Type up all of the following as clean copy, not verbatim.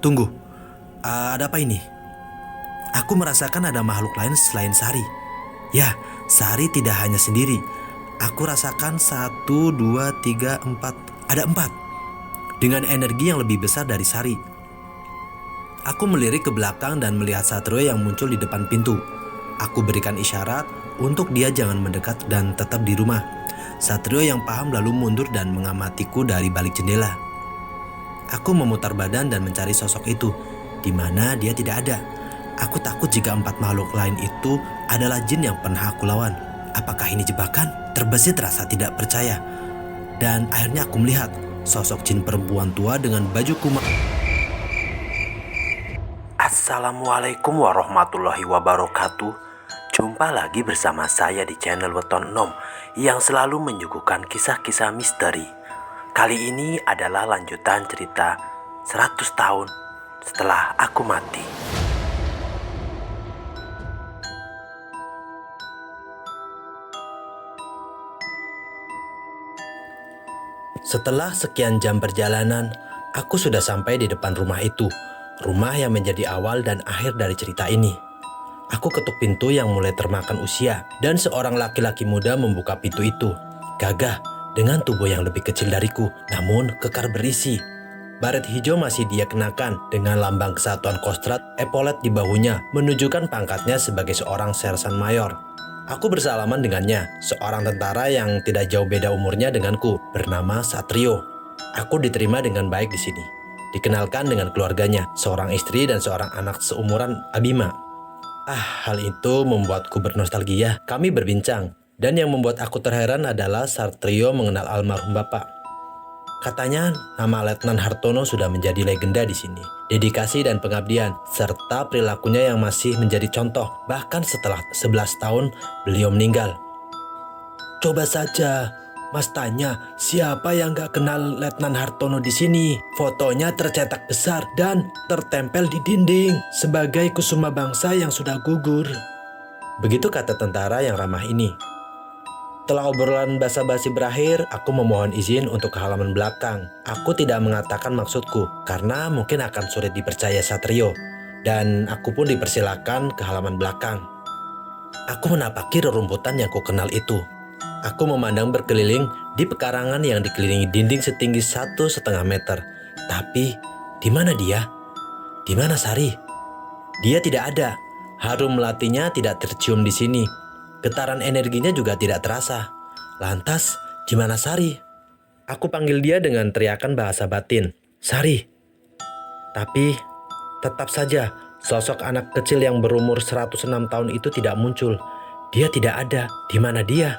Tunggu, ada apa ini? Aku merasakan ada makhluk lain selain Sari. Ya, Sari tidak hanya sendiri. Aku rasakan 1, 2, 3, 4. Ada 4. Dengan energi yang lebih besar dari Sari. Aku melirik ke belakang dan melihat Satrio yang muncul di depan pintu. Aku berikan isyarat untuk dia jangan mendekat dan tetap di rumah. Satrio yang paham lalu mundur dan mengamatiku dari balik jendela. Aku memutar badan dan mencari sosok itu, di mana dia tidak ada. Aku takut jika 4 makhluk lain itu adalah jin yang pernah aku lawan. Apakah ini jebakan? Terbesit rasa tidak percaya. Dan akhirnya aku melihat sosok jin perempuan tua dengan baju kumak. Assalamualaikum warahmatullahi wabarakatuh. Jumpa lagi bersama saya di channel Weton Nom yang selalu menyuguhkan kisah-kisah misteri. Kali ini adalah lanjutan cerita 100 tahun setelah aku mati. Setelah sekian jam perjalanan, aku sudah sampai di depan rumah itu. Rumah yang menjadi awal dan akhir dari cerita ini. Aku ketuk pintu yang mulai termakan usia, dan seorang laki-laki muda membuka pintu itu. Gagah, dengan tubuh yang lebih kecil dariku, namun kekar berisi. Baret hijau masih dia kenakan, dengan lambang kesatuan Kostrad, epolet di bahunya, menunjukkan pangkatnya sebagai seorang sersan mayor. Aku bersalaman dengannya, seorang tentara yang tidak jauh beda umurnya denganku, bernama Satrio. Aku diterima dengan baik di sini. Dikenalkan dengan keluarganya, seorang istri dan seorang anak seumuran Abima. Hal itu membuatku bernostalgia. Kami berbincang, dan yang membuat aku terheran adalah Satrio mengenal almarhum bapak. Katanya nama Letnan Hartono sudah menjadi legenda di sini. Dedikasi dan pengabdian, serta perilakunya yang masih menjadi contoh. Bahkan setelah 11 tahun beliau meninggal. Coba saja Mas tanya, siapa yang gak kenal Letnan Hartono di sini? Fotonya tercetak besar dan tertempel di dinding sebagai kusuma bangsa yang sudah gugur. Begitu kata tentara yang ramah ini. Setelah obrolan basa-basi berakhir, aku memohon izin untuk ke halaman belakang. Aku tidak mengatakan maksudku, karena mungkin akan sulit dipercaya Satrio. Dan aku pun dipersilakan ke halaman belakang. Aku menapaki rerumputan yang kukenal itu. Aku memandang berkeliling di pekarangan yang dikelilingi dinding setinggi 1,5 meter. Tapi, di mana dia? Di mana Sari? Dia tidak ada. Harum melatinya tidak tercium di sini. Getaran energinya juga tidak terasa. Lantas, di mana Sari? Aku panggil dia dengan teriakan bahasa batin. Sari. Tapi, tetap saja sosok anak kecil yang berumur 106 tahun itu tidak muncul. Dia tidak ada. Di mana dia?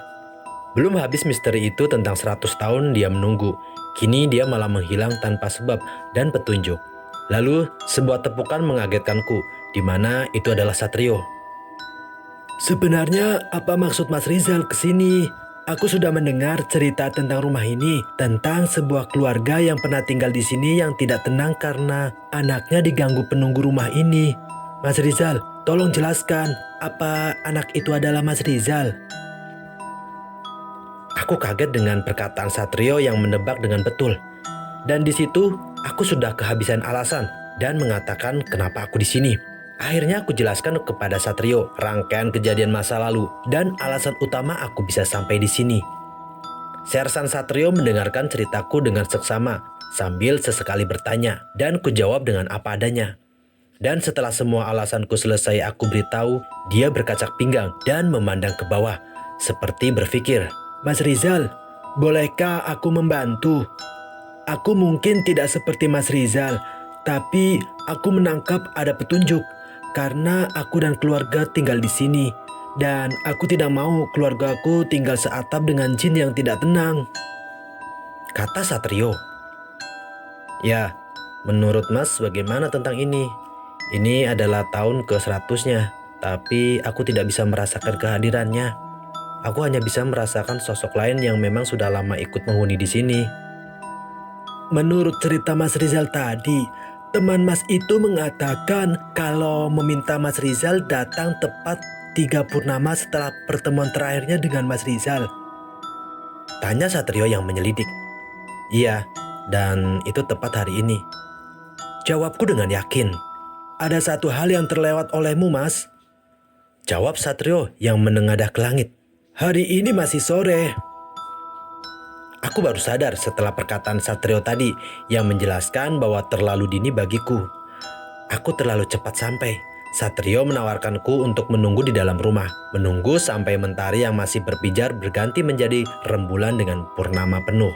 Belum habis misteri itu tentang 100 tahun dia menunggu. Kini dia malah menghilang tanpa sebab dan petunjuk. Lalu sebuah tepukan mengagetkanku, di mana itu adalah Satrio. Sebenarnya apa maksud Mas Rizal kesini? Aku sudah mendengar cerita tentang rumah ini, tentang sebuah keluarga yang pernah tinggal di sini yang tidak tenang karena anaknya diganggu penunggu rumah ini. Mas Rizal, tolong jelaskan, apa anak itu adalah Mas Rizal? Aku kaget dengan perkataan Satrio yang menebak dengan betul. Dan di situ aku sudah kehabisan alasan dan mengatakan kenapa aku di sini. Akhirnya aku jelaskan kepada Satrio rangkaian kejadian masa lalu dan alasan utama aku bisa sampai di sini. Sersan Satrio mendengarkan ceritaku dengan seksama sambil sesekali bertanya dan kujawab dengan apa adanya. Dan setelah semua alasanku selesai aku beritahu, dia berkacak pinggang dan memandang ke bawah seperti berpikir, Mas Rizal, bolehkah aku membantu? Aku mungkin tidak seperti Mas Rizal, tapi aku menangkap ada petunjuk karena aku dan keluarga tinggal di sini. Dan aku tidak mau keluargaku tinggal seatap dengan jin yang tidak tenang. Kata Satrio. Ya, menurut Mas bagaimana tentang ini? Ini adalah tahun ke-100-nya, tapi aku tidak bisa merasakan kehadirannya. Aku hanya bisa merasakan sosok lain yang memang sudah lama ikut menghuni di sini. Menurut cerita Mas Rizal tadi, teman Mas itu mengatakan kalau meminta Mas Rizal datang tepat 3 purnama setelah pertemuan terakhirnya dengan Mas Rizal. Tanya Satrio yang menyelidik. Iya, dan itu tepat hari ini. Jawabku dengan yakin. Ada satu hal yang terlewat olehmu, Mas. Jawab Satrio yang menengadah ke langit. Hari ini masih sore. Aku baru sadar setelah perkataan Satrio tadi yang menjelaskan bahwa terlalu dini bagiku. Aku terlalu cepat sampai. Satrio menawarkanku untuk menunggu di dalam rumah. Menunggu sampai mentari yang masih berpijar berganti menjadi rembulan dengan purnama penuh.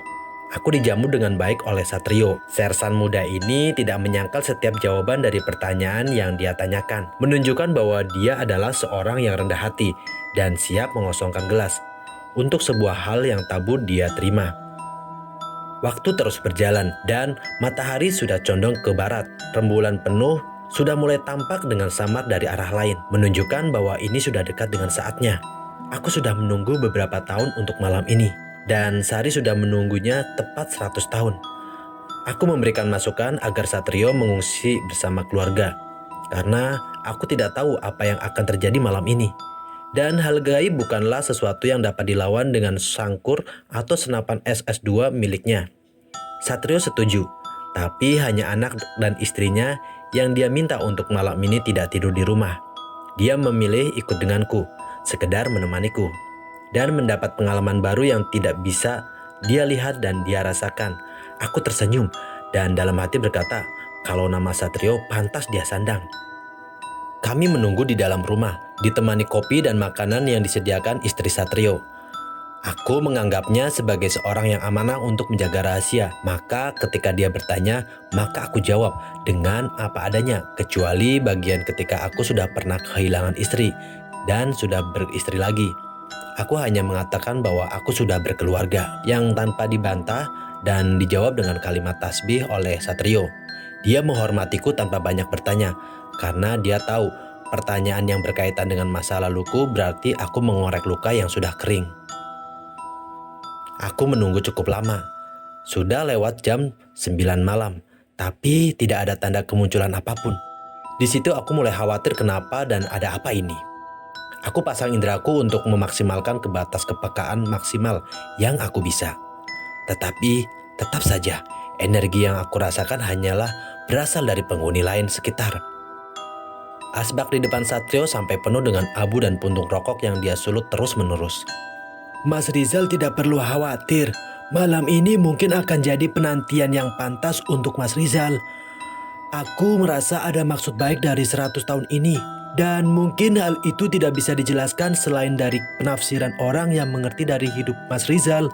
Aku dijamu dengan baik oleh Satrio. Sersan muda ini tidak menyangkal setiap jawaban dari pertanyaan yang dia tanyakan. Menunjukkan bahwa dia adalah seorang yang rendah hati dan siap mengosongkan gelas untuk sebuah hal yang tabu dia terima. Waktu terus berjalan dan matahari sudah condong ke barat. Rembulan penuh sudah mulai tampak dengan samar dari arah lain, menunjukkan bahwa ini sudah dekat dengan saatnya. Aku sudah menunggu beberapa tahun untuk malam ini. Dan Sari sudah menunggunya tepat 100 tahun. Aku memberikan masukan agar Satrio mengungsi bersama keluarga. Karena aku tidak tahu apa yang akan terjadi malam ini. Dan hal gaib bukanlah sesuatu yang dapat dilawan dengan sangkur atau senapan SS2 miliknya. Satrio setuju, tapi hanya anak dan istrinya yang dia minta untuk malam ini tidak tidur di rumah. Dia memilih ikut denganku, sekedar menemaniku. Dan mendapat pengalaman baru yang tidak bisa dia lihat dan dia rasakan. Aku tersenyum dan dalam hati berkata, kalau nama Satrio pantas dia sandang. Kami menunggu di dalam rumah, ditemani kopi dan makanan yang disediakan istri Satrio. Aku menganggapnya sebagai seorang yang amanah untuk menjaga rahasia. Maka ketika dia bertanya, maka aku jawab dengan apa adanya. Kecuali bagian ketika aku sudah pernah kehilangan istri dan sudah beristri lagi. Aku hanya mengatakan bahwa aku sudah berkeluarga, yang tanpa dibantah dan dijawab dengan kalimat tasbih oleh Satrio. Dia menghormatiku tanpa banyak bertanya, karena dia tahu pertanyaan yang berkaitan dengan masa laluku berarti aku mengorek luka yang sudah kering. Aku menunggu cukup lama. Sudah lewat jam 9 malam, tapi tidak ada tanda kemunculan apapun. Di situ aku mulai khawatir kenapa dan ada apa ini. Aku pasang indraku untuk memaksimalkan kebatas kepekaan maksimal yang aku bisa. Tetapi tetap saja energi yang aku rasakan hanyalah berasal dari penghuni lain sekitar. Asbak di depan Satrio sampai penuh dengan abu dan puntung rokok yang dia sulut terus-menerus. Mas Rizal tidak perlu khawatir. Malam ini mungkin akan jadi penantian yang pantas untuk Mas Rizal. Aku merasa ada maksud baik dari 100 tahun ini. Dan mungkin hal itu tidak bisa dijelaskan selain dari penafsiran orang yang mengerti dari hidup Mas Rizal.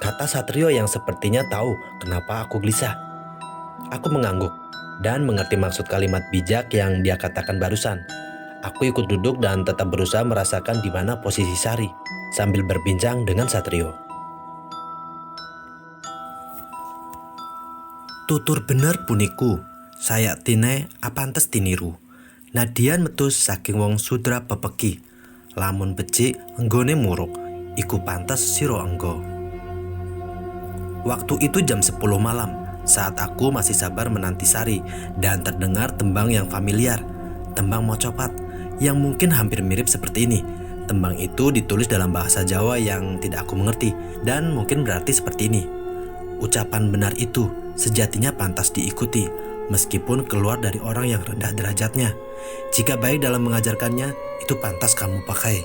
Kata Satrio yang sepertinya tahu kenapa aku gelisah. Aku mengangguk dan mengerti maksud kalimat bijak yang dia katakan barusan. Aku ikut duduk dan tetap berusaha merasakan di mana posisi Sari sambil berbincang dengan Satrio. Tutur bener puniku, saya tine apantes tiniru. Nadian metus saking wong sudra pepeki, lamun becik enggone muruk, iku pantes siro enggo. Waktu itu jam 10 malam, saat aku masih sabar menanti Sari dan terdengar tembang yang familiar, tembang mocopat, yang mungkin hampir mirip seperti ini. Tembang itu ditulis dalam bahasa Jawa yang tidak aku mengerti dan mungkin berarti seperti ini. Ucapan benar itu sejatinya pantas diikuti, meskipun keluar dari orang yang rendah derajatnya. Jika baik dalam mengajarkannya, itu pantas kamu pakai.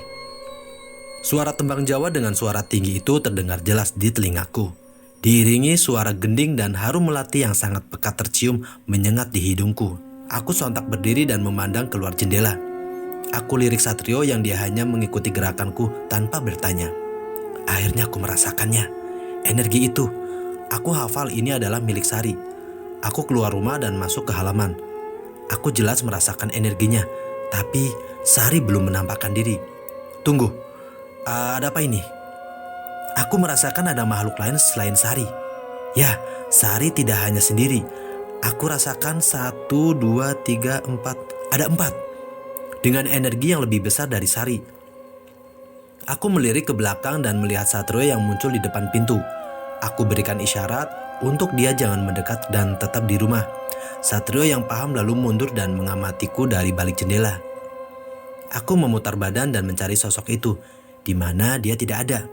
Suara tembang Jawa dengan suara tinggi itu terdengar jelas di telingaku. Diiringi suara gending dan harum melati yang sangat pekat tercium menyengat di hidungku. Aku sontak berdiri dan memandang keluar jendela. Aku lirik Satrio yang dia hanya mengikuti gerakanku tanpa bertanya. Akhirnya aku merasakannya. Energi itu. Aku hafal ini adalah milik Sari. Aku keluar rumah dan masuk ke halaman. Aku jelas merasakan energinya, tapi Sari belum menampakkan diri. Tunggu, ada apa ini? Aku merasakan ada makhluk lain selain Sari. Ya, Sari tidak hanya sendiri. Aku rasakan 1, 2, 3, 4. Ada 4. Dengan energi yang lebih besar dari Sari. Aku melirik ke belakang dan melihat Satrio yang muncul di depan pintu. Aku berikan isyarat untuk dia jangan mendekat dan tetap di rumah. Satrio yang paham lalu mundur dan mengamatiku dari balik jendela. Aku memutar badan dan mencari sosok itu, di mana dia tidak ada.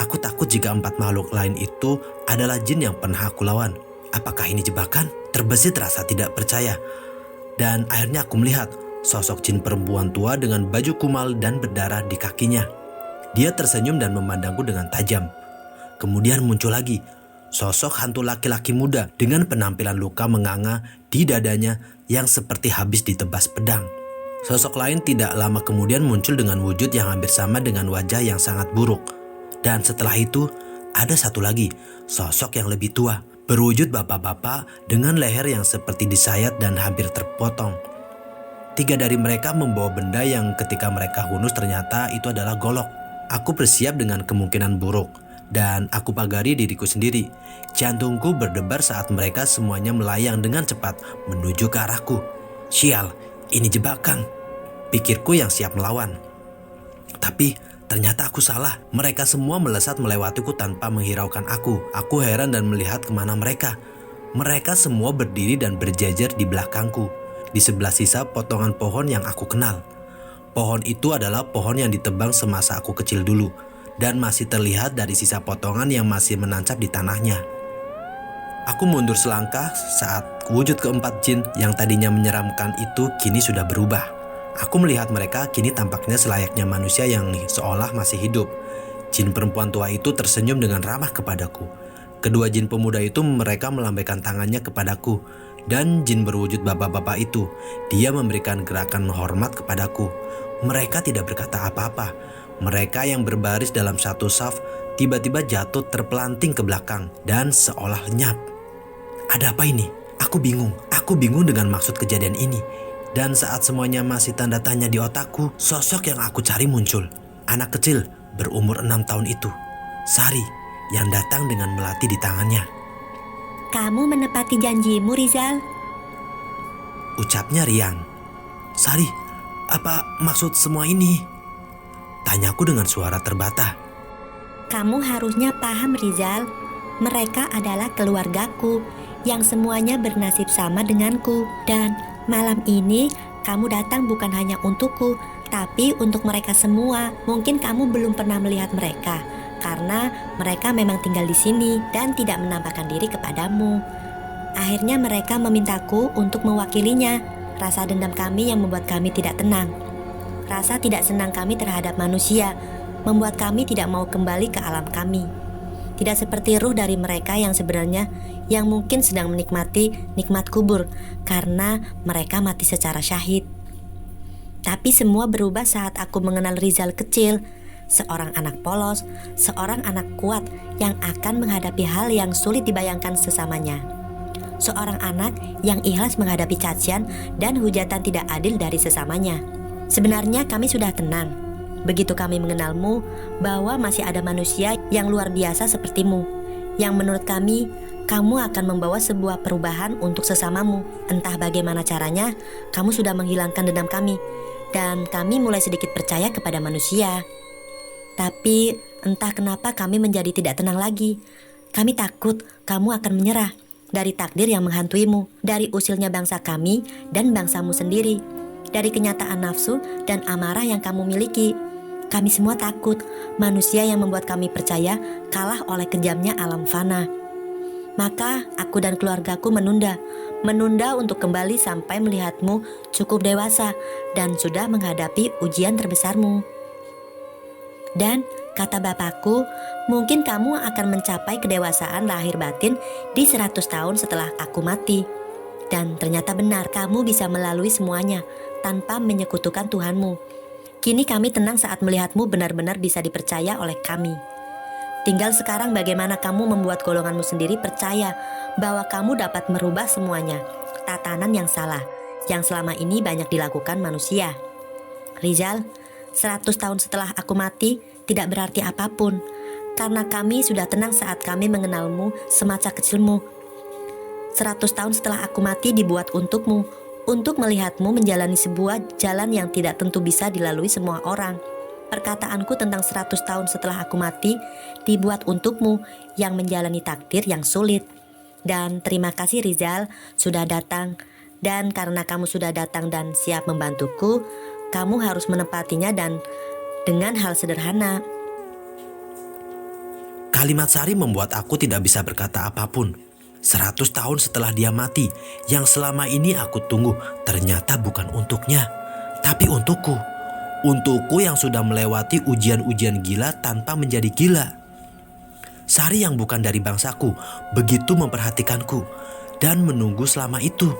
Aku takut jika 4 makhluk lain itu adalah jin yang pernah aku lawan. Apakah ini jebakan? terbesit rasa tidak percaya. Dan akhirnya aku melihat sosok jin perempuan tua dengan baju kumal dan berdarah di kakinya. Dia tersenyum dan memandangku dengan tajam. Kemudian muncul lagi sosok hantu laki-laki muda dengan penampilan luka menganga di dadanya yang seperti habis ditebas pedang. Sosok lain tidak lama kemudian muncul dengan wujud yang hampir sama dengan wajah yang sangat buruk. Dan setelah itu ada satu lagi, sosok yang lebih tua, berwujud bapak-bapak dengan leher yang seperti disayat dan hampir terpotong. 3 dari mereka membawa benda yang ketika mereka hunus ternyata itu adalah golok. Aku bersiap dengan kemungkinan buruk dan aku pagari diriku sendiri. Jantungku berdebar saat mereka semuanya melayang dengan cepat menuju ke arahku. Sial, ini jebakan, pikirku yang siap melawan. Tapi ternyata aku salah. Mereka semua melesat melewatiku tanpa menghiraukan aku. Aku heran dan melihat kemana mereka. Mereka semua berdiri dan berjejer di belakangku. Di sebelah sisa potongan pohon yang aku kenal. Pohon itu adalah pohon yang ditebang semasa aku kecil dulu. Dan masih terlihat dari sisa potongan yang masih menancap di tanahnya. Aku mundur selangkah saat wujud keempat jin yang tadinya menyeramkan itu kini sudah berubah. Aku melihat mereka kini tampaknya selayaknya manusia yang seolah masih hidup. Jin perempuan tua itu tersenyum dengan ramah kepadaku. Kedua jin pemuda itu mereka melambaikan tangannya kepadaku. Dan jin berwujud bapak-bapak itu, dia memberikan gerakan hormat kepadaku. Mereka tidak berkata apa-apa. Mereka yang berbaris dalam satu saf tiba-tiba jatuh terpelanting ke belakang dan seolah lenyap. Ada apa ini? Aku bingung dengan maksud kejadian ini. Dan saat semuanya masih tanda tanya di otakku, sosok yang aku cari muncul. Anak kecil berumur 6 tahun itu, Sari, yang datang dengan melati di tangannya. Kamu menepati janjimu, Rizal. Ucapnya riang. Sari, apa maksud semua ini? Tanyaku dengan suara terbata. Kamu harusnya paham, Rizal. Mereka adalah keluargaku yang semuanya bernasib sama denganku. Dan malam ini kamu datang bukan hanya untukku, tapi untuk mereka semua. Mungkin kamu belum pernah melihat mereka, karena mereka memang tinggal di sini dan tidak menampakkan diri kepadamu. Akhirnya mereka memintaku untuk mewakilinya. Rasa dendam kami yang membuat kami tidak tenang. Rasa tidak senang kami terhadap manusia membuat kami tidak mau kembali ke alam kami. Tidak seperti ruh dari mereka yang sebenarnya yang mungkin sedang menikmati nikmat kubur karena mereka mati secara syahid. Tapi semua berubah saat aku mengenal Rizal kecil, seorang anak polos, seorang anak kuat yang akan menghadapi hal yang sulit dibayangkan sesamanya. Seorang anak yang ikhlas menghadapi cacian dan hujatan tidak adil dari sesamanya. Sebenarnya kami sudah tenang begitu kami mengenalmu bahwa masih ada manusia yang luar biasa sepertimu, yang menurut kami, kamu akan membawa sebuah perubahan untuk sesamamu. Entah bagaimana caranya, kamu sudah menghilangkan dendam kami, dan kami mulai sedikit percaya kepada manusia. Tapi entah kenapa kami menjadi tidak tenang lagi. Kami takut kamu akan menyerah dari takdir yang menghantuimu, dari usilnya bangsa kami dan bangsamu sendiri, dari kenyataan nafsu dan amarah yang kamu miliki. Kami semua takut manusia yang membuat kami percaya kalah oleh kejamnya alam fana. Maka aku dan keluargaku menunda untuk kembali sampai melihatmu cukup dewasa dan sudah menghadapi ujian terbesarmu. Dan kata bapakku, mungkin kamu akan mencapai kedewasaan lahir batin di 100 tahun setelah aku mati. Dan ternyata benar, kamu bisa melalui semuanya tanpa menyekutukan Tuhanmu. Kini kami tenang saat melihatmu benar-benar bisa dipercaya oleh kami. Tinggal sekarang bagaimana kamu membuat golonganmu sendiri percaya bahwa kamu dapat merubah semuanya. Tatanan yang salah, yang selama ini banyak dilakukan manusia. Rizal, 100 tahun setelah aku mati tidak berarti apapun, karena kami sudah tenang saat kami mengenalmu semasa kecilmu. 100 tahun setelah aku mati dibuat untukmu, untuk melihatmu menjalani sebuah jalan yang tidak tentu bisa dilalui semua orang. Perkataanku tentang 100 tahun setelah aku mati dibuat untukmu yang menjalani takdir yang sulit. Dan terima kasih Rizal sudah datang. Dan karena kamu sudah datang dan siap membantuku, kamu harus menepatinya dan dengan hal sederhana. Kalimat Sari membuat aku tidak bisa berkata apapun. 100 tahun setelah dia mati, yang selama ini aku tunggu ternyata bukan untuknya, tapi untukku. Untukku yang sudah melewati ujian-ujian gila tanpa menjadi gila. Sari yang bukan dari bangsaku begitu memperhatikanku dan menunggu selama itu.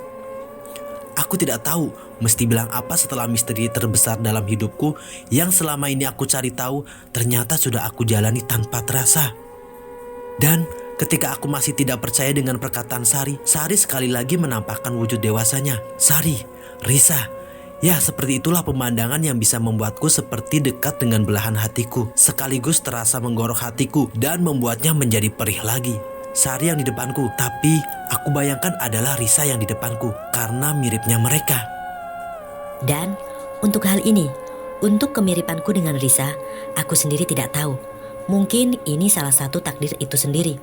Aku tidak tahu mesti bilang apa setelah misteri terbesar dalam hidupku yang selama ini aku cari tahu ternyata sudah aku jalani tanpa terasa. Dan ketika aku masih tidak percaya dengan perkataan Sari, Sari sekali lagi menampakkan wujud dewasanya. Sari, Risa, ya seperti itulah pemandangan yang bisa membuatku seperti dekat dengan belahan hatiku, sekaligus terasa menggorok hatiku dan membuatnya menjadi perih lagi. Sari yang di depanku, tapi aku bayangkan adalah Risa yang di depanku karena miripnya mereka. Dan untuk hal ini, untuk kemiripanku dengan Risa, aku sendiri tidak tahu. Mungkin ini salah satu takdir itu sendiri.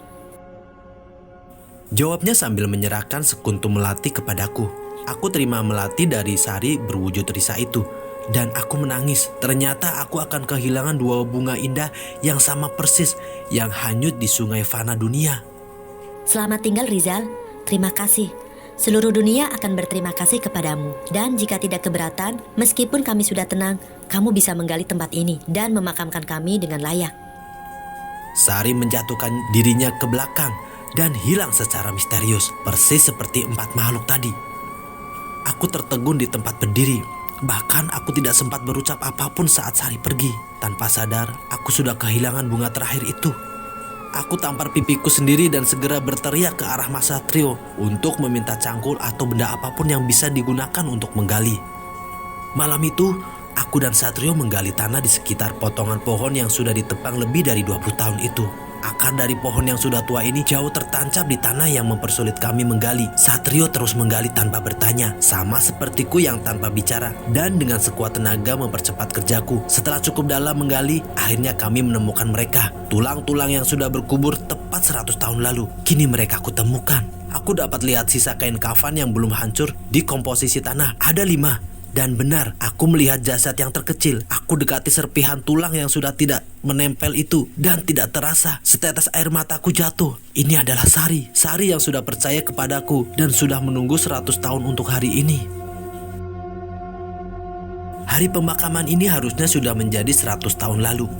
Jawabnya sambil menyerahkan sekuntum melati kepadaku. Aku terima melati dari Sari berwujud Risa itu. Dan aku menangis. Ternyata aku akan kehilangan dua bunga indah yang sama persis, yang hanyut di sungai fana dunia. Selamat tinggal Rizal, terima kasih. Seluruh dunia akan berterima kasih kepadamu. Dan jika tidak keberatan, meskipun kami sudah tenang, kamu bisa menggali tempat ini dan memakamkan kami dengan layak. Sari menjatuhkan dirinya ke belakang dan hilang secara misterius, persis seperti 4 makhluk tadi. Aku tertegun di tempat berdiri. Bahkan aku tidak sempat berucap apapun saat Sari pergi. Tanpa sadar, aku sudah kehilangan bunga terakhir itu. Aku tampar pipiku sendiri dan segera berteriak ke arah Mas Satrio untuk meminta cangkul atau benda apapun yang bisa digunakan untuk menggali. Malam itu, aku dan Satrio menggali tanah di sekitar potongan pohon yang sudah ditebang lebih dari 20 tahun itu. Akar dari pohon yang sudah tua ini jauh tertancap di tanah yang mempersulit kami menggali. Satrio terus menggali tanpa bertanya, sama sepertiku yang tanpa bicara, dan dengan sekuat tenaga mempercepat kerjaku. Setelah cukup dalam menggali, akhirnya kami menemukan mereka. Tulang-tulang yang sudah berkubur tepat 100 tahun lalu, kini mereka kutemukan. Aku dapat lihat sisa kain kafan yang belum hancur di komposisi tanah. Ada 5. Dan benar, aku melihat jasad yang terkecil. Aku dekati serpihan tulang yang sudah tidak menempel itu. Dan tidak terasa, setetes air mataku jatuh. Ini adalah Sari. Sari yang sudah percaya kepadaku dan sudah menunggu 100 tahun untuk hari ini. Hari pemakaman ini harusnya sudah menjadi 100 tahun lalu.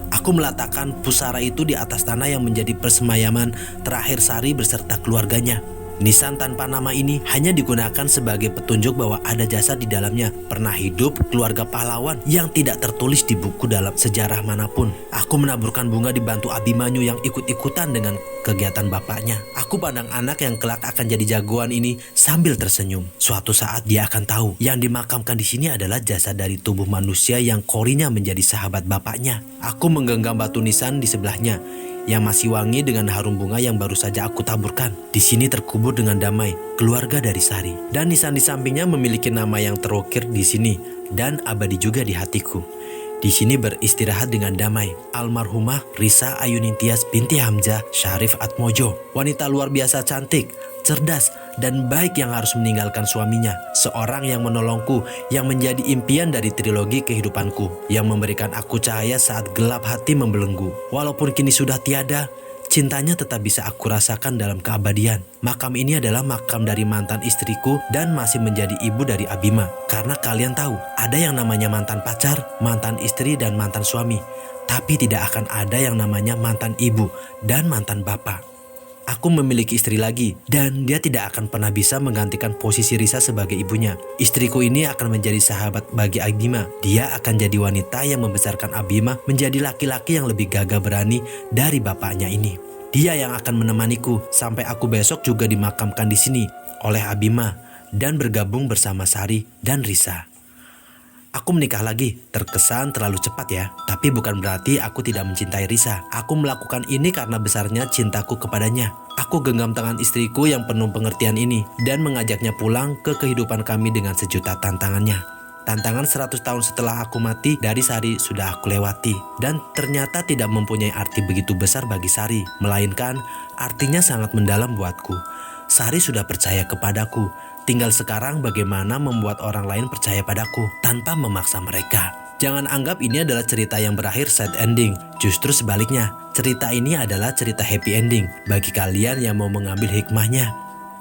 Aku meletakkan pusara itu di atas tanah yang menjadi persemayaman terakhir Sari beserta keluarganya. Nisan tanpa nama ini hanya digunakan sebagai petunjuk bahwa ada jasad di dalamnya, pernah hidup keluarga pahlawan yang tidak tertulis di buku dalam sejarah manapun. Aku menaburkan bunga dibantu Abimanyu yang ikut-ikutan dengan kegiatan bapaknya. Aku pandang anak yang kelak akan jadi jagoan ini sambil tersenyum. Suatu saat dia akan tahu yang dimakamkan di sini adalah jasad dari tubuh manusia yang korinya menjadi sahabat bapaknya. Aku menggenggam batu nisan di sebelahnya yang masih wangi dengan harum bunga yang baru saja aku taburkan. Di sini terkubur dengan damai keluarga dari Sari. Dan nisan di sampingnya memiliki nama yang terukir di sini dan abadi juga di hatiku. Di sini beristirahat dengan damai almarhumah Risa Ayunintias binti Hamzah Syarif Atmojo. Wanita luar biasa cantik, cerdas, dan baik yang harus meninggalkan suaminya. Seorang yang menolongku, yang menjadi impian dari trilogi kehidupanku, yang memberikan aku cahaya saat gelap hati membelenggu. Walaupun kini sudah tiada, cintanya tetap bisa aku rasakan dalam keabadian. Makam ini adalah makam dari mantan istriku dan masih menjadi ibu dari Abima. Karena kalian tahu, ada yang namanya mantan pacar, mantan istri, dan mantan suami. Tapi tidak akan ada yang namanya mantan ibu dan mantan bapak. Aku memiliki istri lagi dan dia tidak akan pernah bisa menggantikan posisi Risa sebagai ibunya. Istriku ini akan menjadi sahabat bagi Abima. Dia akan jadi wanita yang membesarkan Abima menjadi laki-laki yang lebih gagah berani dari bapaknya ini. Dia yang akan menemaniku sampai aku besok juga dimakamkan di sini oleh Abima dan bergabung bersama Sari dan Risa. Aku menikah lagi, terkesan terlalu cepat ya. Tapi bukan berarti aku tidak mencintai Risa. Aku melakukan ini karena besarnya cintaku kepadanya. Aku genggam tangan istriku yang penuh pengertian ini dan mengajaknya pulang ke kehidupan kami dengan sejuta tantangannya. Tantangan 100 tahun setelah aku mati dari Sari sudah aku lewati. Dan ternyata tidak mempunyai arti begitu besar bagi Sari. Melainkan artinya sangat mendalam buatku. Sari sudah percaya kepadaku. Tinggal sekarang bagaimana membuat orang lain percaya padaku tanpa memaksa mereka. Jangan anggap ini adalah cerita yang berakhir sad ending. Justru sebaliknya, cerita ini adalah cerita happy ending bagi kalian yang mau mengambil hikmahnya.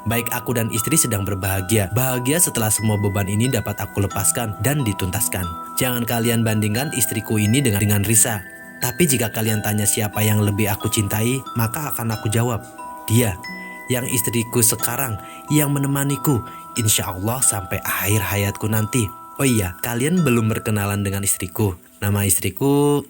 Baik aku dan istri sedang berbahagia. Bahagia setelah semua beban ini dapat aku lepaskan dan dituntaskan. Jangan kalian bandingkan istriku ini dengan Risa. Tapi jika kalian tanya siapa yang lebih aku cintai, maka akan aku jawab, dia. Yang istriku sekarang, yang menemaniku, insya Allah sampai akhir hayatku nanti. Oh iya, kalian belum berkenalan dengan istriku. Nama istriku